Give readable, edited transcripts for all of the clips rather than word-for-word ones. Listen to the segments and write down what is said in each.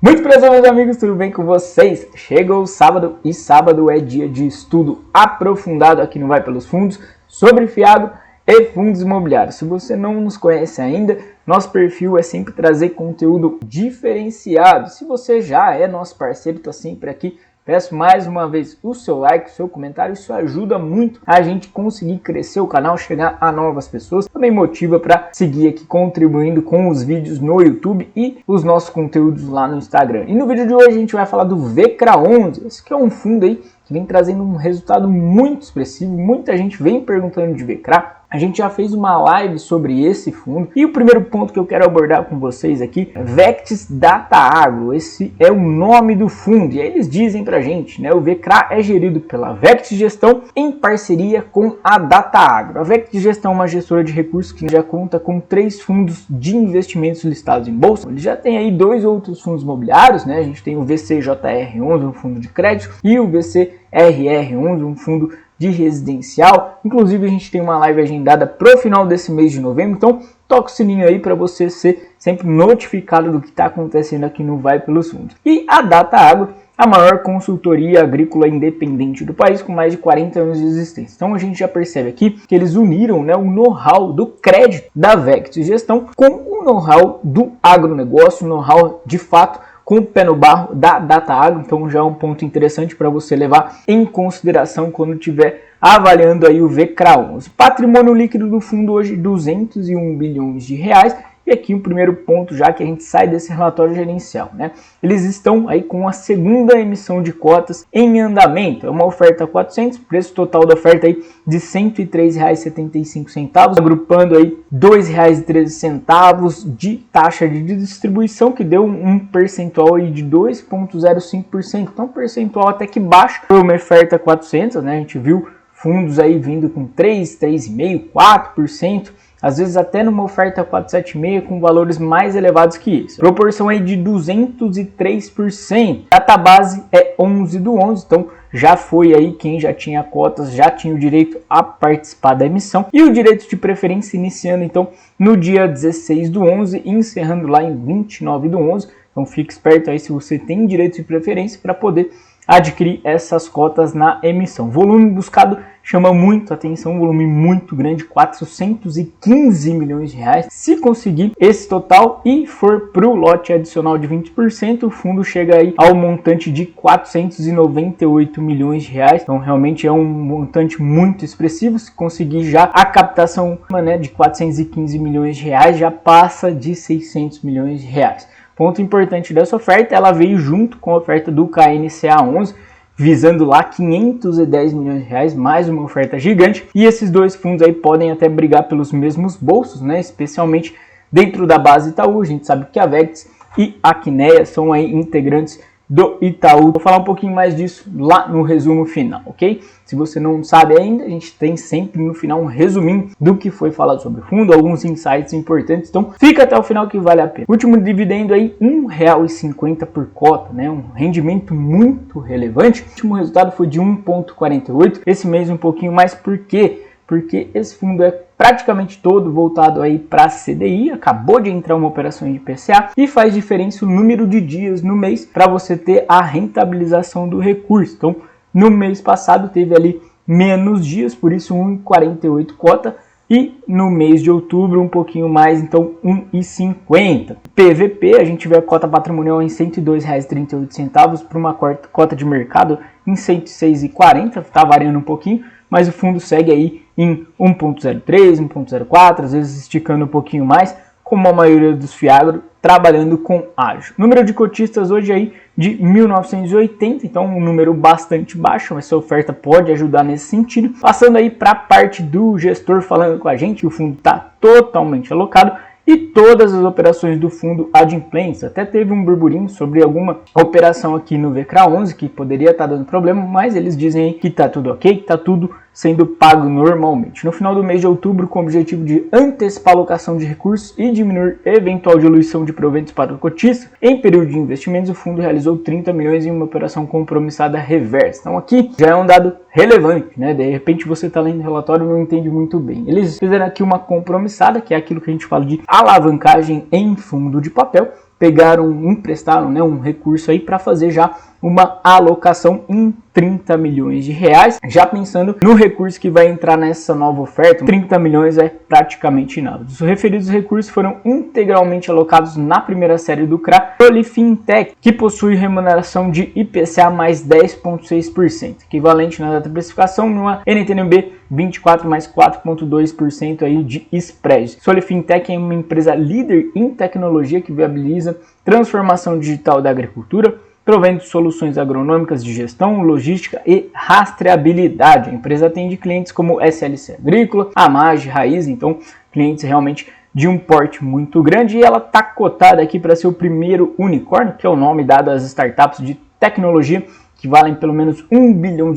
Muito prazer, meus amigos, tudo bem com vocês? Chegou o sábado e sábado é dia de estudo aprofundado aqui no Vai Pelos Fundos sobre FIAGRO e fundos imobiliários. Se você não nos conhece ainda, nosso perfil é sempre trazer conteúdo diferenciado. Se você já é nosso parceiro, está sempre aqui. Peço mais uma vez o seu like, o seu comentário, isso ajuda muito a gente conseguir crescer o canal, chegar a novas pessoas. Também motiva para seguir aqui contribuindo com os vídeos no YouTube e os nossos conteúdos lá no Instagram. E no vídeo de hoje a gente vai falar do VCRA11, esse que é um fundo aí que vem trazendo um resultado muito expressivo. Muita gente vem perguntando de VCRA. A gente já fez uma live sobre esse fundo e o primeiro ponto que eu quero abordar com vocês aqui é Vectis Data Agro. Esse é o nome do fundo e aí eles dizem pra gente, né? O VCRA é gerido pela Vectis Gestão em parceria com a Data Agro. A Vectis Gestão é uma gestora de recursos que já conta com 3 fundos de investimentos listados em bolsa. Ele já tem aí 2 outros fundos imobiliários, né? A gente tem o VCJR11, um fundo de crédito, e o VCRR11, um fundo de residencial. Inclusive a gente tem uma live agendada para o final desse mês de novembro, então toca o sininho aí para você ser sempre notificado do que está acontecendo aqui no Vai Pelos Fundos. E a Data Agro, a maior consultoria agrícola independente do país, com mais de 40 anos de existência. Então a gente já percebe aqui que eles uniram, né, o know-how do crédito da Vectis Gestão com o know-how do agronegócio, o know-how de fato com o pé no barro da Data Agro. Então já é um ponto interessante para você levar em consideração quando estiver avaliando aí o VCRA11. Patrimônio líquido do fundo hoje 201 bilhões de reais. E aqui o primeiro ponto, já que a gente sai desse relatório gerencial, né? Eles estão aí com a segunda emissão de cotas em andamento. É uma oferta 400, preço total da oferta aí de R$ 103,75, agrupando aí R$ 2,13 de taxa de distribuição, que deu um percentual aí de 2,05%. Então, percentual até que baixo. Foi uma oferta 400, né? A gente viu fundos aí vindo com 3, 3,5%, 4%. Às vezes até numa oferta 476 com valores mais elevados que isso. Proporção aí de 203%. Database é 11 do 11, então já foi aí quem já tinha cotas, já tinha o direito a participar da emissão. E o direito de preferência iniciando então no dia 16 do 11 e encerrando lá em 29 do 11. Então fique esperto aí se você tem direito de preferência para poder adquirir essas cotas na emissão. Volume buscado chama muito atenção, um volume muito grande, 415 milhões de reais. Se conseguir esse total e for para o lote adicional de 20%, o fundo chega aí ao montante de 498 milhões de reais. Então realmente é um montante muito expressivo. Se conseguir já a captação, né, de 415 milhões de reais, já passa de 600 milhões de reais. Ponto importante dessa oferta, ela veio junto com a oferta do KNCA11, visando lá 510 milhões de reais, mais uma oferta gigante. E esses dois fundos aí podem até brigar pelos mesmos bolsos, né? Especialmente dentro da base Itaú. A gente sabe que a Vectis e a Quineia são aí integrantes do Itaú. Vou falar um pouquinho mais disso lá no resumo final, ok? Se você não sabe ainda, a gente tem sempre no final um resuminho do que foi falado sobre o fundo, alguns insights importantes, então fica até o final que vale a pena. Último dividendo aí, R$ 1,50 por cota, né? Um rendimento muito relevante. O último resultado foi de 1,48, esse mês um pouquinho mais, por quê? Porque esse fundo é praticamente todo voltado aí para CDI, acabou de entrar uma operação de PCA e faz diferença o número de dias no mês para você ter a rentabilização do recurso. Então, no mês passado teve ali menos dias, por isso 1,48 cota, e no mês de outubro um pouquinho mais, então 1,50. PVP, a gente vê a cota patrimonial em R$ 102,38 para uma cota de mercado em R$ 106,40, está variando um pouquinho, mas o fundo segue aí em 1,03, 1,04, às vezes esticando um pouquinho mais, como a maioria dos FIAGRO, trabalhando com ágio. Número de cotistas hoje aí de 1.980, então um número bastante baixo, mas essa oferta pode ajudar nesse sentido. Passando aí para a parte do gestor falando com a gente, o fundo está totalmente alocado e todas as operações do fundo adimplentes. Até teve um burburinho sobre alguma operação aqui no VCRA11 que poderia estar dando problema, mas eles dizem aí que está tudo ok, que está tudo sendo pago normalmente. No final do mês de outubro, com o objetivo de antecipar a alocação de recursos e diminuir eventual diluição de proventos para o cotista, em período de investimentos, o fundo realizou 30 milhões em uma operação compromissada reversa. Então aqui já é um dado relevante, né? De repente você está lendo o relatório e não entende muito bem. Eles fizeram aqui uma compromissada, que é aquilo que a gente fala de alavancagem em fundo de papel, emprestaram, né, um recurso aí para fazer já uma alocação em 30 milhões de reais. Já pensando no recurso que vai entrar nessa nova oferta, 30 milhões é praticamente nada. Os referidos recursos foram integralmente alocados na primeira série do CRA Solifintech, que possui remuneração de IPCA mais 10,6%, equivalente na data de precificação numa NTNB 24 mais 4,2% aí de spread. Solifintech é uma empresa líder em tecnologia que viabiliza transformação digital da agricultura, provendo soluções agronômicas de gestão, logística e rastreabilidade. A empresa atende clientes como SLC Agrícola, Amage, Raiz, então clientes realmente de um porte muito grande, e ela está cotada aqui para ser o primeiro unicórnio, que é o nome dado às startups de tecnologia que valem pelo menos $1 bilhão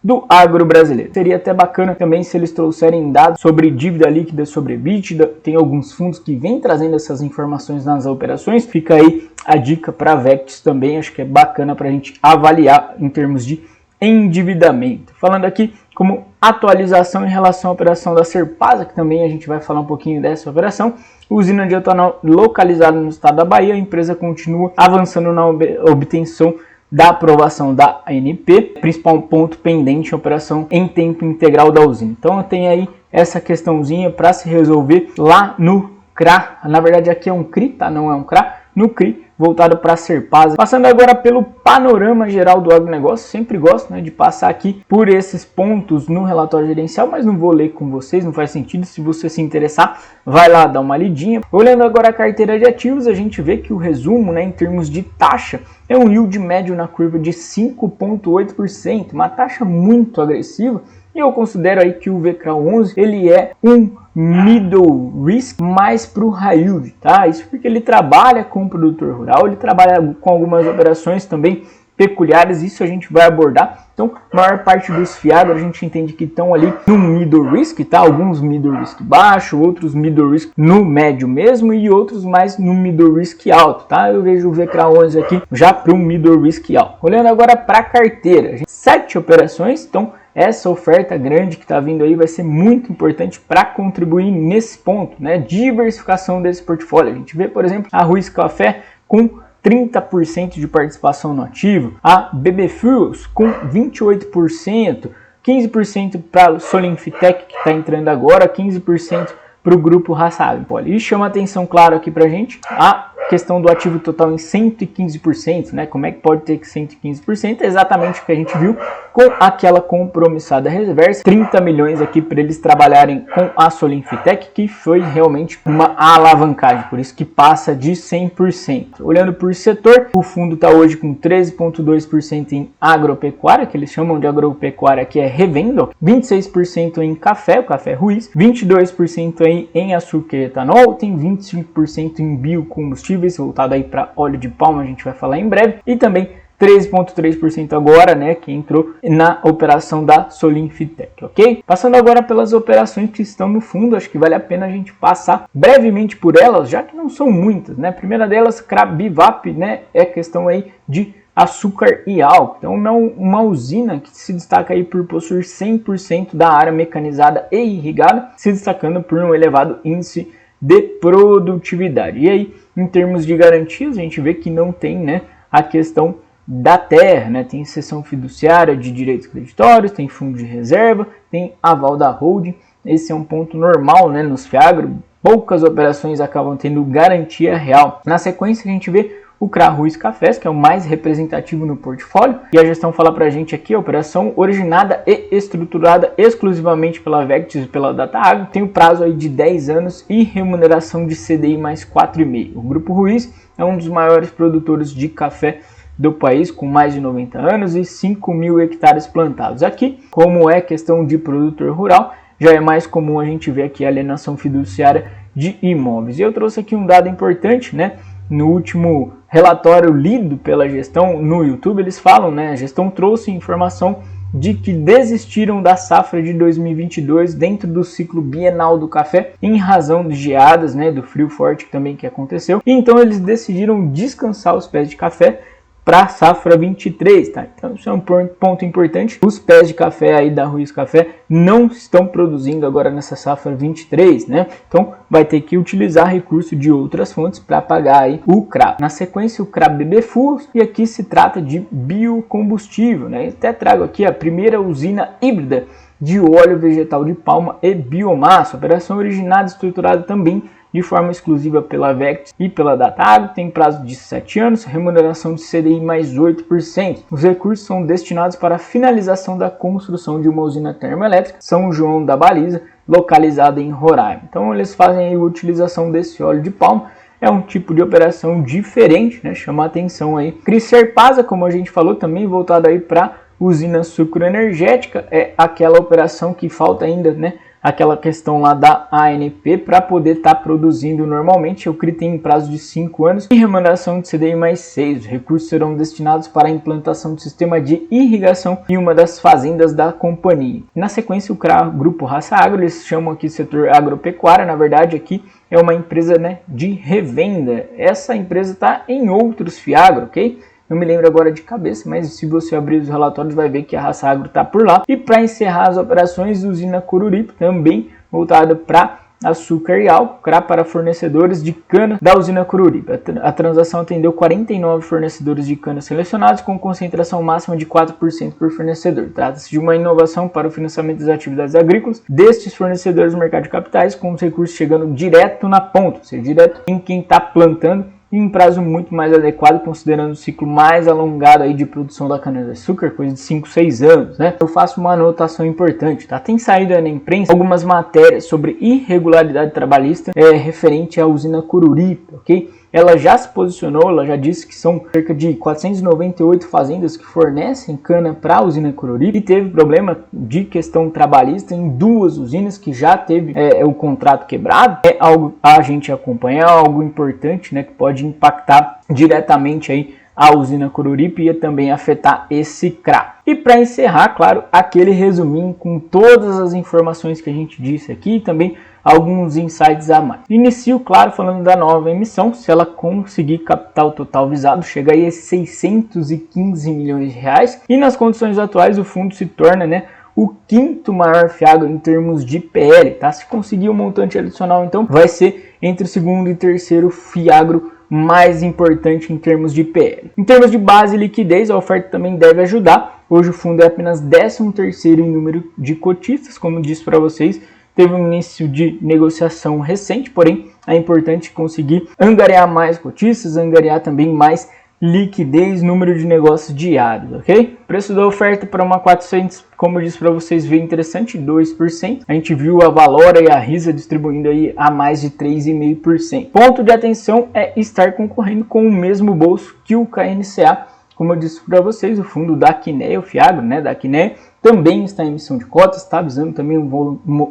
do agro brasileiro. Seria até bacana também se eles trouxerem dados sobre dívida líquida, sobre EBITDA. Tem alguns fundos que vêm trazendo essas informações nas operações. Fica aí a dica para a Vectis também, acho que é bacana para a gente avaliar em termos de endividamento. Falando aqui como atualização em relação à operação da Serpasa, que também a gente vai falar um pouquinho dessa operação. Usina de etanol localizada no estado da Bahia, a empresa continua avançando na obtenção da aprovação da ANP, principal ponto pendente a operação em tempo integral da usina. Então tem aí essa questãozinha para se resolver lá no CRA, na verdade aqui é um CRI, tá? Não é um CRA, no CRI, voltado para a Serpasa. Passando agora pelo panorama geral do agronegócio, sempre gosto, né, de passar aqui por esses pontos no relatório gerencial, mas não vou ler com vocês, não faz sentido. Se você se interessar, vai lá dar uma lidinha. Olhando agora a carteira de ativos, a gente vê que o resumo, né, em termos de taxa, é um yield médio na curva de 5,8%, uma taxa muito agressiva. E eu considero aí que o VCRA11 ele é um middle risk mais para o high yield, tá? Isso porque ele trabalha com o produtor rural, ele trabalha com algumas operações também peculiares, isso a gente vai abordar. Então, a maior parte dos FIAGRO a gente entende que estão ali no middle risk, tá? Alguns middle risk baixo, outros middle risk no médio mesmo e outros mais no middle risk alto, tá? Eu vejo o VCRA11 aqui já para um middle risk alto. Olhando agora para a carteira, 7 operações, então essa oferta grande que está vindo aí vai ser muito importante para contribuir nesse ponto, né? Diversificação desse portfólio. A gente vê, por exemplo, a Ruiz Café com 30% de participação no ativo, a BB Fuels com 28%, 15% para o Solifintech que está entrando agora, 15% para o grupo Raça Agro. E chama atenção, claro, aqui para a gente a questão do ativo total em 115%, né? Como é que pode ter que 115%? É exatamente o que a gente viu com aquela compromissada reversa, 30 milhões aqui para eles trabalharem com a Solifintech, que foi realmente uma alavancagem, por isso que passa de 100%. Olhando por setor, o fundo está hoje com 13,2% em agropecuária, que eles chamam de agropecuária, que é revenda, 26% em café, o café Ruiz, 22% aí em açúcar e etanol, tem 25% em biocombustíveis, voltado aí para óleo de palma, a gente vai falar em breve, e também 13,3% agora, né, que entrou na operação da Solifintech, ok? Passando agora pelas operações que estão no fundo, acho que vale a pena a gente passar brevemente por elas, já que não são muitas, né? A primeira delas, CRA Bivap, né, é questão aí de açúcar e álcool. Então, uma usina que se destaca aí por possuir 100% da área mecanizada e irrigada, se destacando por um elevado índice de produtividade. E aí, em termos de garantias, a gente vê que não tem, né, a questão da terra, né? Tem cessão fiduciária de direitos creditórios, tem fundo de reserva, tem aval da holding. Esse é um ponto normal, né, nos FIAGRO. Poucas operações acabam tendo garantia real. Na sequência, a gente vê o CRA Ruiz Cafés, que é o mais representativo no portfólio, e a gestão fala pra gente aqui, a operação originada e estruturada exclusivamente pela Vectis e pela DataAgro, tem o prazo aí de 10 anos e remuneração de CDI mais 4,5. O Grupo Ruiz é um dos maiores produtores de café do país, com mais de 90 anos e 5 mil hectares plantados. Aqui, como é questão de produtor rural, já é mais comum a gente ver aqui a alienação fiduciária de imóveis. E eu trouxe aqui um dado importante, né? No último relatório lido pela gestão no YouTube, eles falam, né? A gestão trouxe informação de que desistiram da safra de 2022 dentro do ciclo bienal do café em razão de geadas, né? Do frio forte também que aconteceu. E então eles decidiram descansar os pés de café para a safra 23, tá? Então isso é um ponto importante. Os pés de café aí da Ruiz Café não estão produzindo agora nessa safra 23, né? Então vai ter que utilizar recurso de outras fontes para pagar aí o CRA. Na sequência, o CRA BB Fuels, e aqui se trata de biocombustível, né? Eu até trago aqui a primeira usina híbrida de óleo vegetal de palma e biomassa, operação originada e estruturada também de forma exclusiva pela Vectis e pela Datagro, tem prazo de 7 anos, remuneração de CDI mais 8%. Os recursos são destinados para a finalização da construção de uma usina termoelétrica São João da Baliza, localizada em Roraima. Então eles fazem a utilização desse óleo de palma, é um tipo de operação diferente, né? Chama a atenção aí. Criserpasa, como a gente falou, também voltado aí para usina sucroenergética, é aquela operação que falta ainda, né? Aquela questão lá da ANP para poder estar produzindo normalmente. O CRI tem prazo de 5 anos e remuneração de CDI mais 6. Os recursos serão destinados para a implantação do sistema de irrigação em uma das fazendas da companhia. Na sequência, o CRA Grupo Raça Agro, eles chamam aqui setor agropecuária, na verdade aqui é uma empresa, né, de revenda. Essa empresa está em outros Fiagro, ok? Não me lembro agora de cabeça, mas se você abrir os relatórios vai ver que a Raça Agro está por lá. E para encerrar as operações, usina Coruripe, também voltada para açúcar e álcool, CRA para fornecedores de cana da usina Coruripe. A transação atendeu 49 fornecedores de cana selecionados com concentração máxima de 4% por fornecedor. Trata-se de uma inovação para o financiamento das atividades agrícolas destes fornecedores do mercado de capitais, com os recursos chegando direto na ponta, ou seja, direto em quem está plantando, em um prazo muito mais adequado, considerando o ciclo mais alongado aí de produção da cana-de-açúcar, coisa de 5, 6 anos, né? Eu faço uma anotação importante, tá? Tem saído aí na imprensa algumas matérias sobre irregularidade trabalhista referente à usina Coruripe, ok? Ela já se posicionou, ela já disse que são cerca de 498 fazendas que fornecem cana para a usina Coruripe e teve problema de questão trabalhista em 2 usinas que já teve o contrato quebrado. É algo a gente acompanhar, algo importante, né, que pode impactar diretamente aí a usina Coruripe e também afetar esse CRA. E para encerrar, claro, aquele resuminho com todas as informações que a gente disse aqui e também alguns insights a mais. Inicio, claro, falando da nova emissão. Se ela conseguir capital total visado, chega aí a 615 milhões de reais. E nas condições atuais, o fundo se torna, né, o 5º maior Fiagro em termos de PL, tá? Se conseguir um montante adicional, então, vai ser entre o 2º e 3º Fiagro mais importante em termos de PL. Em termos de base e liquidez, a oferta também deve ajudar. Hoje o fundo é apenas 13º em número de cotistas, como disse para vocês. Teve um início de negociação recente, porém é importante conseguir angariar mais cotistas, angariar também mais liquidez, número de negócios diários, ok? Preço da oferta para uma 400, como eu disse para vocês, veio interessante, 2%. A gente viu a Valora e a Risa distribuindo aí a mais de 3,5%. Ponto de atenção é estar concorrendo com o mesmo bolso que o KNCA. Como eu disse para vocês, o fundo da Quineia, o Fiagro, né, da Quineia, também está em emissão de cotas, está visando também um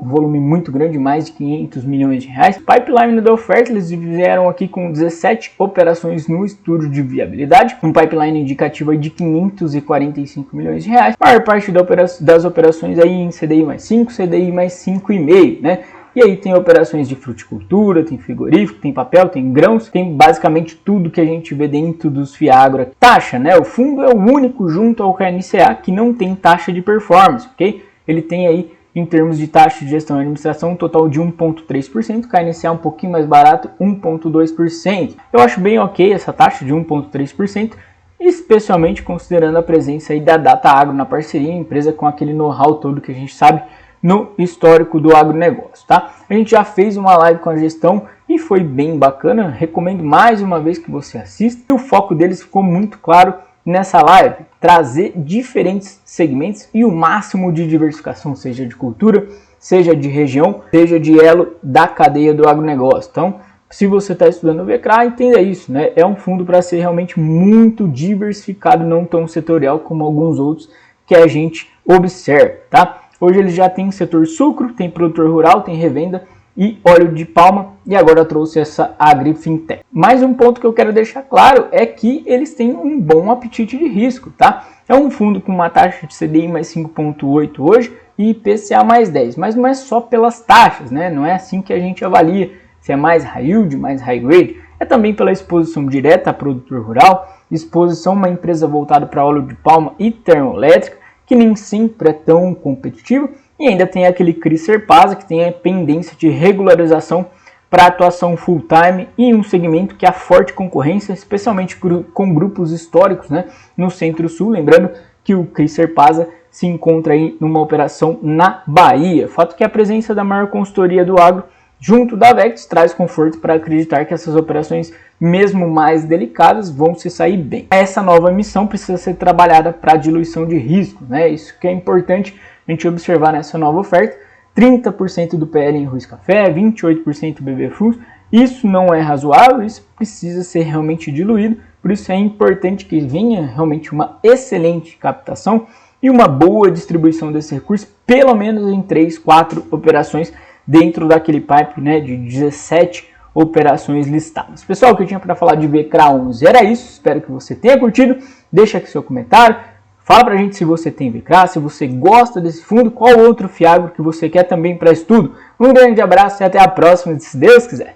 volume muito grande, mais de 500 milhões de reais. Pipeline da oferta, eles vieram aqui com 17 operações no estudo de viabilidade, um pipeline indicativo aí de 545 milhões de reais. A maior parte das operações aí em CDI mais 5, CDI mais 5,5, né? E aí tem operações de fruticultura, tem frigorífico, tem papel, tem grãos, tem basicamente tudo que a gente vê dentro dos Fiagro. Taxa, né? O fundo é o único junto ao KNCA que não tem taxa de performance, ok? Ele tem aí, em termos de taxa de gestão e administração, um total de 1,3%, o KNCA um pouquinho mais barato, 1,2%. Eu acho bem ok essa taxa de 1,3%, especialmente considerando a presença aí da Datagro na parceria, empresa com aquele know-how todo que a gente sabe no histórico do agronegócio, tá? A gente já fez uma live com a gestão e foi bem bacana, recomendo mais uma vez que você assista. E o foco deles ficou muito claro nessa live, trazer diferentes segmentos e o máximo de diversificação, seja de cultura, seja de região, seja de elo da cadeia do agronegócio. Então, se você está estudando o VCRA, entenda isso, né? É um fundo para ser realmente muito diversificado, não tão setorial como alguns outros que a gente observa, tá? Hoje eles já têm setor sucro, tem produtor rural, tem revenda e óleo de palma e agora trouxe essa AgriFintech. Mais um ponto que eu quero deixar claro é que eles têm um bom apetite de risco, tá? É um fundo com uma taxa de CDI mais 5,8 hoje e IPCA mais 10, mas não é só pelas taxas, né? Não é assim que a gente avalia se é mais high yield, mais high grade. É também pela exposição direta a produtor rural, Exposição, uma empresa voltada para óleo de palma e termoelétrica, que nem sempre é tão competitivo. E ainda tem aquele CRI Serpasa, que tem a pendência de regularização para atuação full-time e um segmento que há forte concorrência, especialmente com grupos históricos, né, no Centro-Sul. Lembrando que o CRI Serpasa se encontra aí numa operação na Bahia. Fato que a presença da maior consultoria do agro junto da Vex traz conforto para acreditar que essas operações, mesmo mais delicadas, vão se sair bem. Essa nova emissão precisa ser trabalhada para diluição de risco, né? Isso que é importante a gente observar nessa nova oferta. 30% do PL em Ruiz Café, 28% BB Foods. Isso não é razoável, isso precisa ser realmente diluído. Por isso é importante que venha realmente uma excelente captação e uma boa distribuição desse recurso, pelo menos em 3, 4 operações dentro daquele pipe, né, de 17 operações listadas. Pessoal, o que eu tinha para falar de VCRA 11 era isso. Espero que você tenha curtido. Deixa aqui seu comentário. Fala pra gente se você tem VCRA, se você gosta desse fundo, qual outro Fiagro que você quer também para estudo. Um grande abraço e até a próxima, se Deus quiser.